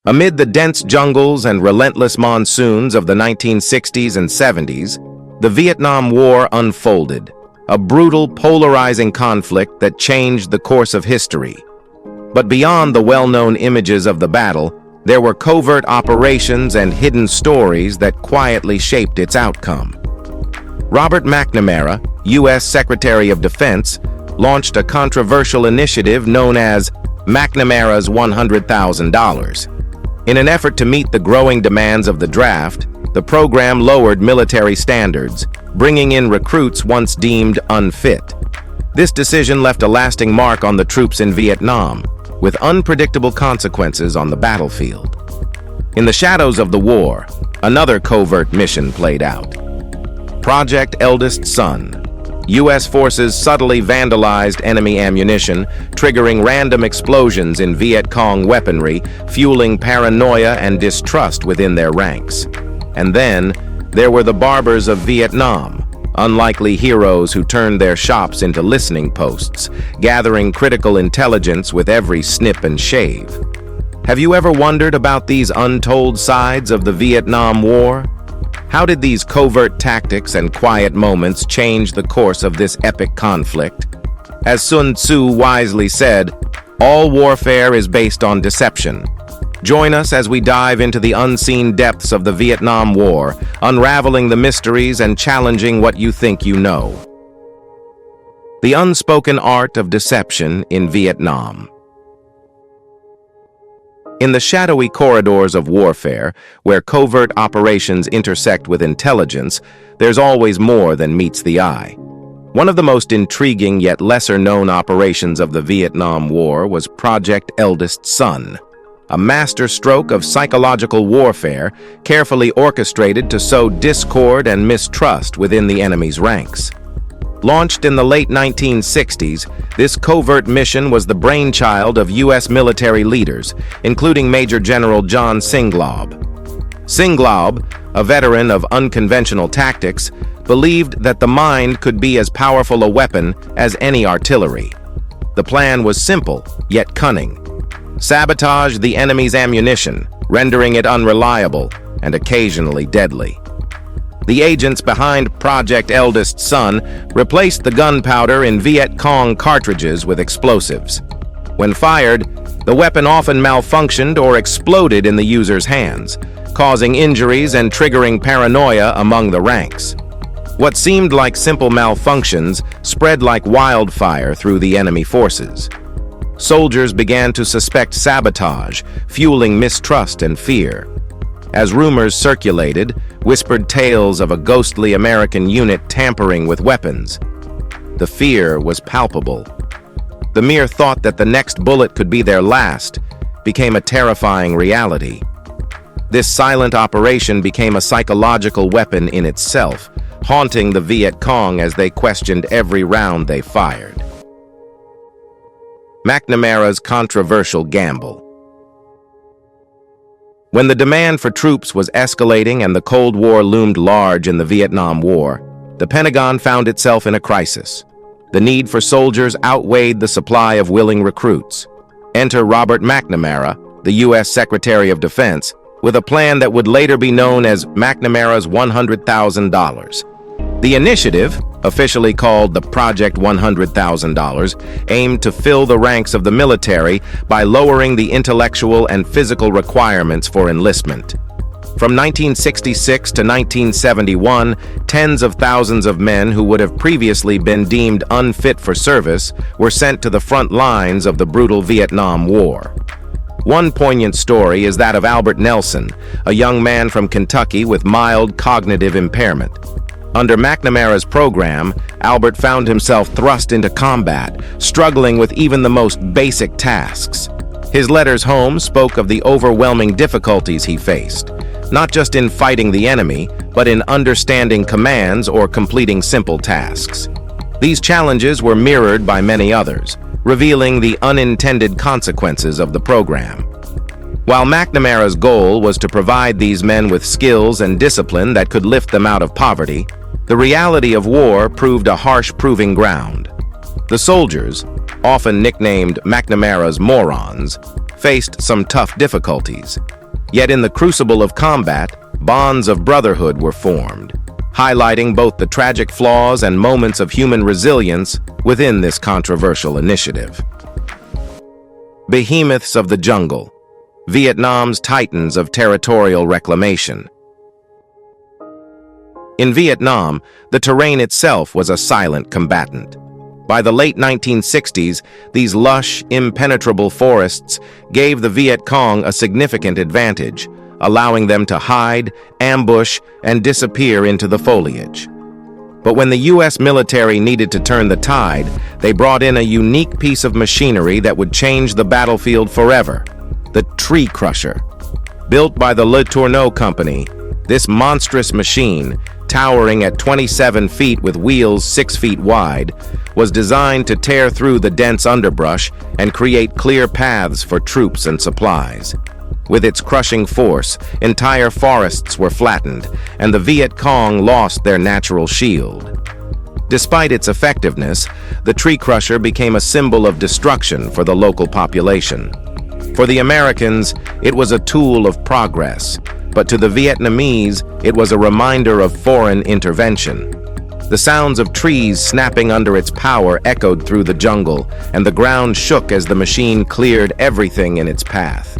Amid the dense jungles and relentless monsoons of the 1960s and 70s, the Vietnam War unfolded, a brutal, polarizing conflict that changed the course of history. But beyond the well-known images of the battle, there were covert operations and hidden stories that quietly shaped its outcome. Robert McNamara, U.S. Secretary of Defense, launched a controversial initiative known as McNamara's $100,000. In an effort to meet the growing demands of the draft, the program lowered military standards, bringing in recruits once deemed unfit. This decision left a lasting mark on the troops in Vietnam, with unpredictable consequences on the battlefield. In the shadows of the war, another covert mission played out. Project Eldest Son. U.S. forces subtly vandalized enemy ammunition, triggering random explosions in Viet Cong weaponry, fueling paranoia and distrust within their ranks. And then, there were the barbers of Vietnam, unlikely heroes who turned their shops into listening posts, gathering critical intelligence with every snip and shave. Have you ever wondered about these untold sides of the Vietnam War? How did these covert tactics and quiet moments change the course of this epic conflict? As Sun Tzu wisely said, all warfare is based on deception. Join us as we dive into the unseen depths of the Vietnam War, unraveling the mysteries and challenging what you think you know. The unspoken art of deception in Vietnam. In the shadowy corridors of warfare, where covert operations intersect with intelligence, there's always more than meets the eye. One of the most intriguing yet lesser-known operations of the Vietnam War was Project Eldest Son, a masterstroke of psychological warfare carefully orchestrated to sow discord and mistrust within the enemy's ranks. Launched in the late 1960s, this covert mission was the brainchild of U.S. military leaders, including Major General John Singlaub. Singlaub, a veteran of unconventional tactics, believed that the mind could be as powerful a weapon as any artillery. The plan was simple, yet cunning. Sabotage the enemy's ammunition, rendering it unreliable and occasionally deadly. The agents behind Project Eldest Son replaced the gunpowder in Viet Cong cartridges with explosives. When fired, the weapon often malfunctioned or exploded in the user's hands, causing injuries and triggering paranoia among the ranks. What seemed like simple malfunctions spread like wildfire through the enemy forces. Soldiers began to suspect sabotage, fueling mistrust and fear. As rumors circulated, whispered tales of a ghostly American unit tampering with weapons. The fear was palpable. The mere thought that the next bullet could be their last became a terrifying reality. This silent operation became a psychological weapon in itself, haunting the Viet Cong as they questioned every round they fired. McNamara's controversial gamble. When the demand for troops was escalating and the Cold War loomed large in the Vietnam War, the Pentagon found itself in a crisis. The need for soldiers outweighed the supply of willing recruits. Enter Robert McNamara, the U.S. Secretary of Defense, with a plan that would later be known as McNamara's $100,000. The initiative, officially called the Project $100,000, aimed to fill the ranks of the military by lowering the intellectual and physical requirements for enlistment. From 1966 to 1971, tens of thousands of men who would have previously been deemed unfit for service were sent to the front lines of the brutal Vietnam War. One poignant story is that of Albert Nelson, a young man from Kentucky with mild cognitive impairment. Under McNamara's program, Albert found himself thrust into combat, struggling with even the most basic tasks. His letters home spoke of the overwhelming difficulties he faced, not just in fighting the enemy, but in understanding commands or completing simple tasks. These challenges were mirrored by many others, revealing the unintended consequences of the program. While McNamara's goal was to provide these men with skills and discipline that could lift them out of poverty, the reality of war proved a harsh proving ground. The soldiers, often nicknamed McNamara's morons, faced some tough difficulties. Yet in the crucible of combat, bonds of brotherhood were formed, highlighting both the tragic flaws and moments of human resilience within this controversial initiative. Behemoths of the jungle, Vietnam's titans of territorial reclamation. In Vietnam, the terrain itself was a silent combatant. By the late 1960s, these lush, impenetrable forests gave the Viet Cong a significant advantage, allowing them to hide, ambush, and disappear into the foliage. But when the U.S. military needed to turn the tide, they brought in a unique piece of machinery that would change the battlefield forever: the tree crusher. Built by the Le Tourneau Company, this monstrous machine, towering at 27 feet with wheels 6 feet wide, was designed to tear through the dense underbrush and create clear paths for troops and supplies. With its crushing force, entire forests were flattened, and the Viet Cong lost their natural shield. Despite its effectiveness, the tree crusher became a symbol of destruction for the local population. For the Americans, it was a tool of progress, but to the Vietnamese, it was a reminder of foreign intervention. The sounds of trees snapping under its power echoed through the jungle, and the ground shook as the machine cleared everything in its path.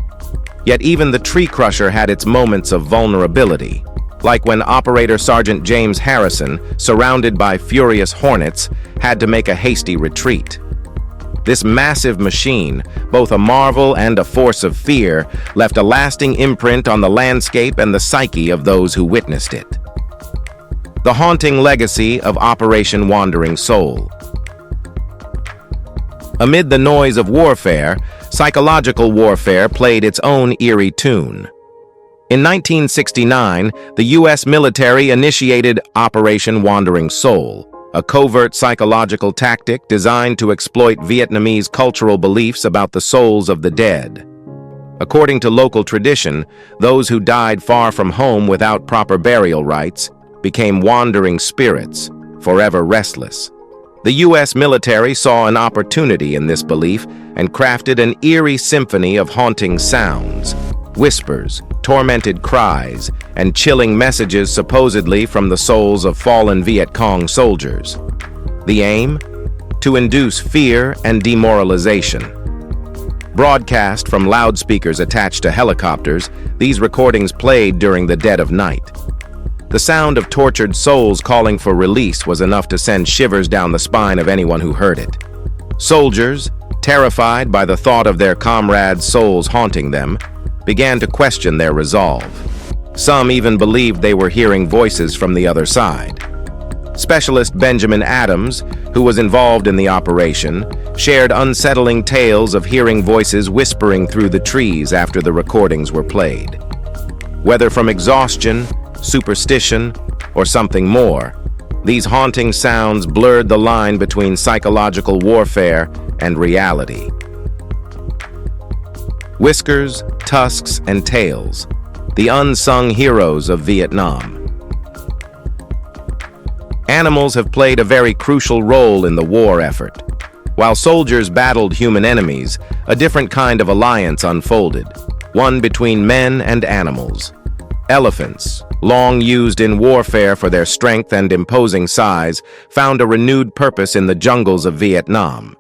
Yet even the tree crusher had its moments of vulnerability, like when Operator Sergeant James Harrison, surrounded by furious hornets, had to make a hasty retreat. This massive machine, both a marvel and a force of fear, left a lasting imprint on the landscape and the psyche of those who witnessed it. The haunting legacy of Operation Wandering Soul. Amid the noise of warfare, psychological warfare played its own eerie tune. In 1969, the U.S. military initiated Operation Wandering Soul, a covert psychological tactic designed to exploit Vietnamese cultural beliefs about the souls of the dead. According to local tradition, those who died far from home without proper burial rites became wandering spirits, forever restless. The U.S. military saw an opportunity in this belief and crafted an eerie symphony of haunting sounds, whispers, tormented cries, and chilling messages supposedly from the souls of fallen Viet Cong soldiers. The aim? To induce fear and demoralization. Broadcast from loudspeakers attached to helicopters, these recordings played during the dead of night. The sound of tortured souls calling for release was enough to send shivers down the spine of anyone who heard it. Soldiers, terrified by the thought of their comrades' souls haunting them, began to question their resolve. Some even believed they were hearing voices from the other side. Specialist Benjamin Adams, who was involved in the operation, shared unsettling tales of hearing voices whispering through the trees after the recordings were played. Whether from exhaustion, superstition, or something more, these haunting sounds blurred the line between psychological warfare and reality. Whiskers, tusks, and tails, the unsung heroes of Vietnam. Animals have played a very crucial role in the war effort. While soldiers battled human enemies, a different kind of alliance unfolded, one between men and animals. Elephants, long used in warfare for their strength and imposing size, found a renewed purpose in the jungles of Vietnam.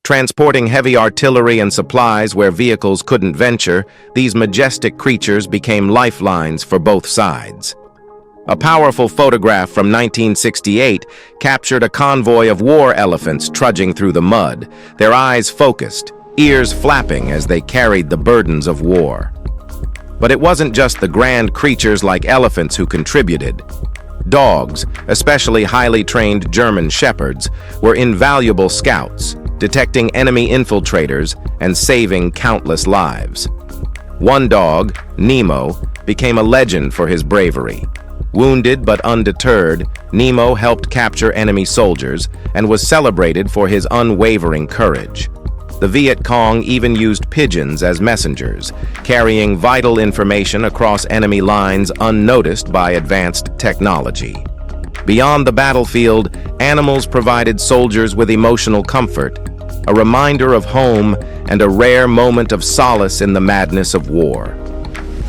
Transporting heavy artillery and supplies where vehicles couldn't venture, these majestic creatures became lifelines for both sides. A powerful photograph from 1968 captured a convoy of war elephants trudging through the mud, their eyes focused, ears flapping as they carried the burdens of war. But it wasn't just the grand creatures like elephants who contributed. Dogs, especially highly trained German shepherds, were invaluable scouts, detecting enemy infiltrators and saving countless lives. One dog, Nemo, became a legend for his bravery. Wounded but undeterred, Nemo helped capture enemy soldiers and was celebrated for his unwavering courage. The Viet Cong even used pigeons as messengers, carrying vital information across enemy lines unnoticed by advanced technology. Beyond the battlefield, animals provided soldiers with emotional comfort. a reminder of home and a rare moment of solace in the madness of war.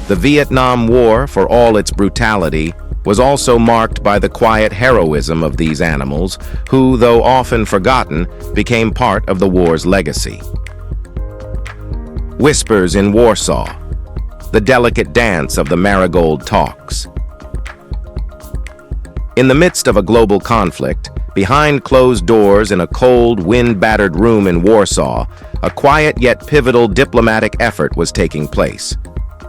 The Vietnam War, for all its brutality, was also marked by the quiet heroism of these animals, who, though often forgotten, became part of the war's legacy. Whispers in Warsaw, the delicate dance of the marigold talks. In the midst of a global conflict, behind closed doors in a cold, wind-battered room in Warsaw, a quiet yet pivotal diplomatic effort was taking place.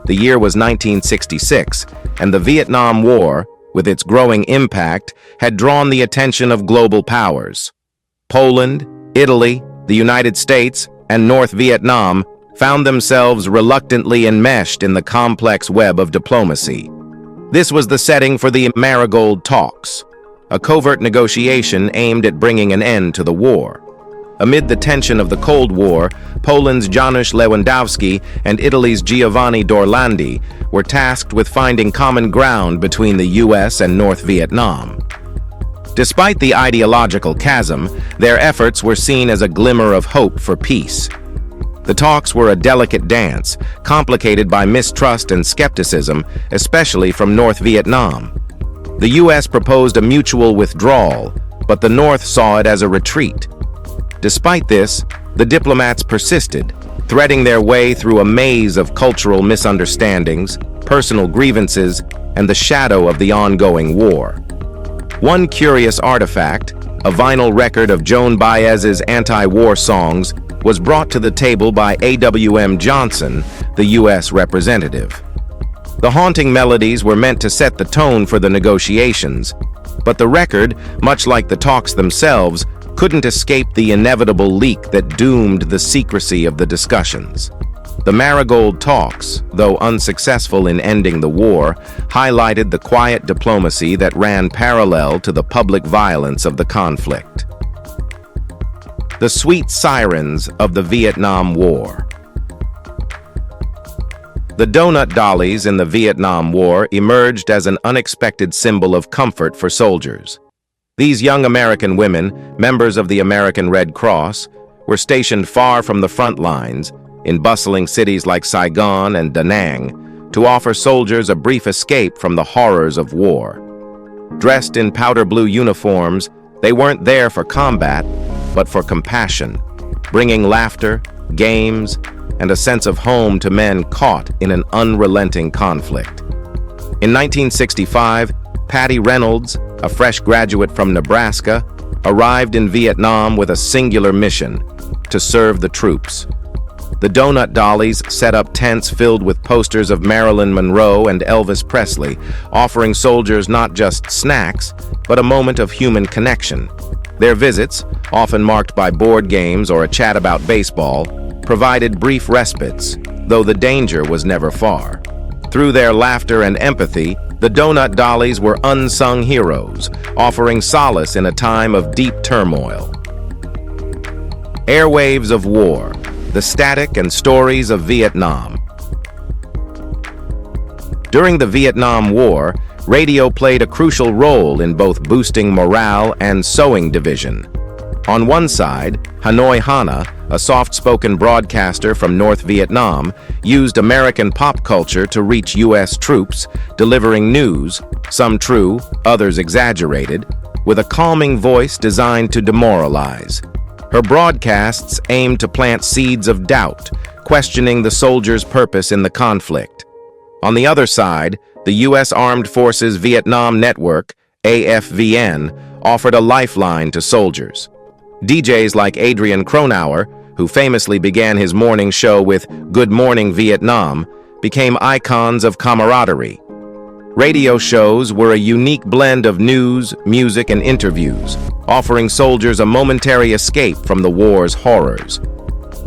The year was 1966, and the Vietnam War, with its growing impact, had drawn the attention of global powers. Poland, Italy, the United States, and North Vietnam found themselves reluctantly enmeshed in the complex web of diplomacy. This was the setting for the Marigold Talks, a covert negotiation aimed at bringing an end to the war. Amid the tension of the Cold War, Poland's Janusz Lewandowski and Italy's Giovanni Dorlandi were tasked with finding common ground between the US and North Vietnam. Despite the ideological chasm, their efforts were seen as a glimmer of hope for peace. The talks were a delicate dance, complicated by mistrust and skepticism, especially from North Vietnam. The US proposed a mutual withdrawal, but the North saw it as a retreat. Despite this, the diplomats persisted, threading their way through a maze of cultural misunderstandings, personal grievances, and the shadow of the ongoing war. One curious artifact, a vinyl record of Joan Baez's anti-war songs, was brought to the table by A.W.M. Johnson, the U.S. representative. The haunting melodies were meant to set the tone for the negotiations, but the record, much like the talks themselves, couldn't escape the inevitable leak that doomed the secrecy of the discussions. The Marigold Talks, though unsuccessful in ending the war, highlighted the quiet diplomacy that ran parallel to the public violence of the conflict. The sweet sirens of the Vietnam War. The donut dollies in the Vietnam War emerged as an unexpected symbol of comfort for soldiers. These young American women, members of the American Red Cross, were stationed far from the front lines, in bustling cities like Saigon and Da Nang, to offer soldiers a brief escape from the horrors of war. Dressed in powder blue uniforms, they weren't there for combat, but for compassion, bringing laughter, games, and a sense of home to men caught in an unrelenting conflict. In 1965, Patty Reynolds, a fresh graduate from Nebraska, arrived in Vietnam with a singular mission: to serve the troops. The donut dollies set up tents filled with posters of Marilyn Monroe and Elvis Presley, offering soldiers not just snacks, but a moment of human connection. Their visits, often marked by board games or a chat about baseball, provided brief respites, though the danger was never far. Through their laughter and empathy, the donut dollies were unsung heroes, offering solace in a time of deep turmoil. Airwaves of War, the static and stories of Vietnam. During the Vietnam War, radio played a crucial role in both boosting morale and sowing division. On one side, Hanoi Hana, a soft-spoken broadcaster from North Vietnam, used American pop culture to reach U.S. troops, delivering news, some true, others exaggerated, with a calming voice designed to demoralize. Her broadcasts aimed to plant seeds of doubt, questioning the soldiers' purpose in the conflict. On the other side, the U.S. Armed Forces Vietnam Network, AFVN, offered a lifeline to soldiers. DJs like Adrian Cronauer, who famously began his morning show with Good Morning Vietnam, became icons of camaraderie. Radio shows were a unique blend of news, music, and interviews, offering soldiers a momentary escape from the war's horrors.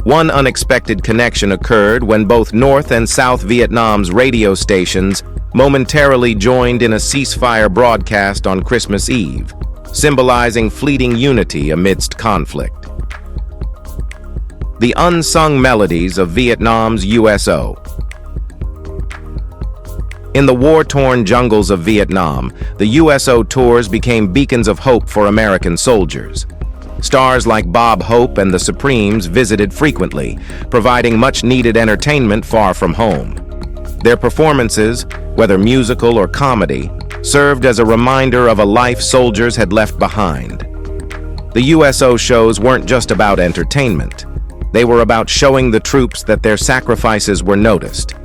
One unexpected connection occurred when both North and South Vietnam's radio stations momentarily joined in a ceasefire broadcast on Christmas Eve, symbolizing fleeting unity amidst conflict. The unsung melodies of Vietnam's USO. In the war-torn jungles of Vietnam, the USO tours became beacons of hope for American soldiers. Stars like Bob Hope and the Supremes visited frequently, providing much-needed entertainment far from home. Their performances, whether musical or comedy, served as a reminder of a life soldiers had left behind. The USO shows weren't just about entertainment. They were about showing the troops that their sacrifices were noticed.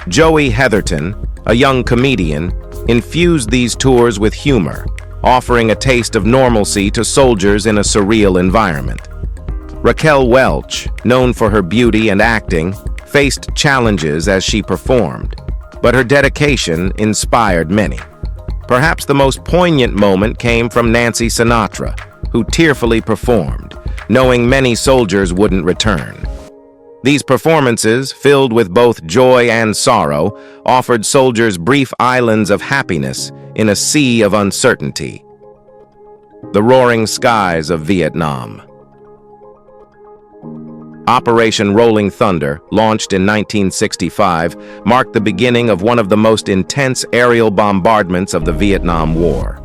Joey Heatherton, a young comedian, infused these tours with humor, offering a taste of normalcy to soldiers in a surreal environment. Raquel Welch, known for her beauty and acting, faced challenges as she performed, but her dedication inspired many. Perhaps the most poignant moment came from Nancy Sinatra, who tearfully performed, knowing many soldiers wouldn't return. These performances, filled with both joy and sorrow, offered soldiers brief islands of happiness in a sea of uncertainty. The roaring skies of Vietnam. Operation Rolling Thunder, launched in 1965, marked the beginning of one of the most intense aerial bombardments of the Vietnam War.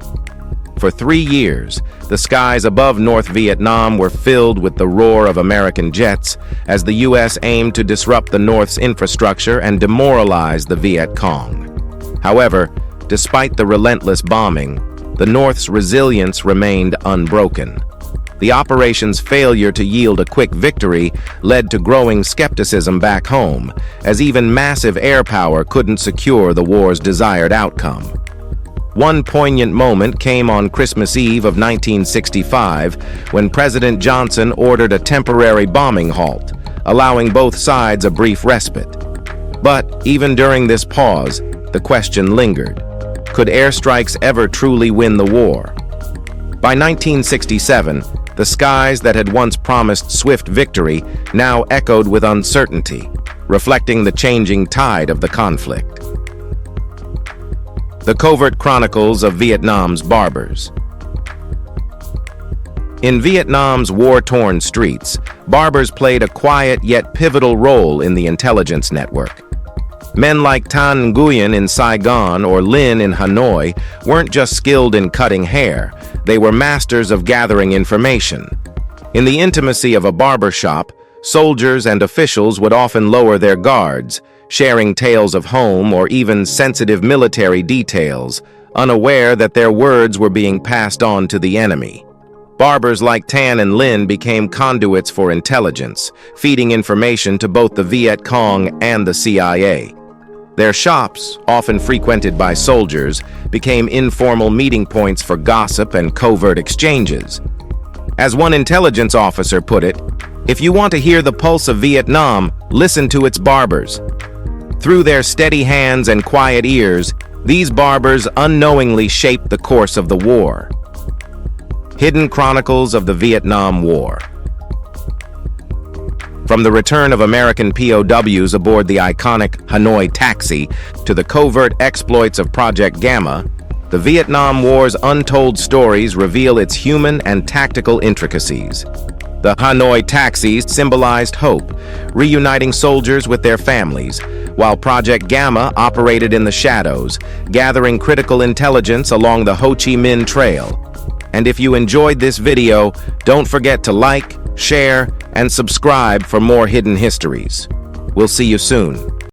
For 3 years, the skies above North Vietnam were filled with the roar of American jets as the U.S. aimed to disrupt the North's infrastructure and demoralize the Viet Cong. However, despite the relentless bombing, the North's resilience remained unbroken. The operation's failure to yield a quick victory led to growing skepticism back home, as even massive air power couldn't secure the war's desired outcome. One poignant moment came on Christmas Eve of 1965 when President Johnson ordered a temporary bombing halt, allowing both sides a brief respite. But even during this pause, the question lingered: could airstrikes ever truly win the war? By 1967, the skies that had once promised swift victory now echoed with uncertainty, reflecting the changing tide of the conflict. The Covert Chronicles of Vietnam's Barbers. In Vietnam's war-torn streets, barbers played a quiet yet pivotal role in the intelligence network. Men like Tan Nguyen in Saigon or Lin in Hanoi weren't just skilled in cutting hair, they were masters of gathering information. In the intimacy of a barber shop, soldiers and officials would often lower their guards, sharing tales of home or even sensitive military details, unaware that their words were being passed on to the enemy. Barbers like Tan and Lin became conduits for intelligence, feeding information to both the Viet Cong and the CIA. Their shops, often frequented by soldiers, became informal meeting points for gossip and covert exchanges. As one intelligence officer put it, "If you want to hear the pulse of Vietnam, listen to its barbers." Through their steady hands and quiet ears, these barbers unknowingly shaped the course of the war. Hidden Chronicles of the Vietnam War. From the return of American POWs aboard the iconic Hanoi Taxi to the covert exploits of Project Gamma, the Vietnam War's untold stories reveal its human and tactical intricacies. The Hanoi Taxis symbolized hope, reuniting soldiers with their families, while Project Gamma operated in the shadows, gathering critical intelligence along the Ho Chi Minh Trail. And if you enjoyed this video, don't forget to like, share, and subscribe for more hidden histories. We'll see you soon.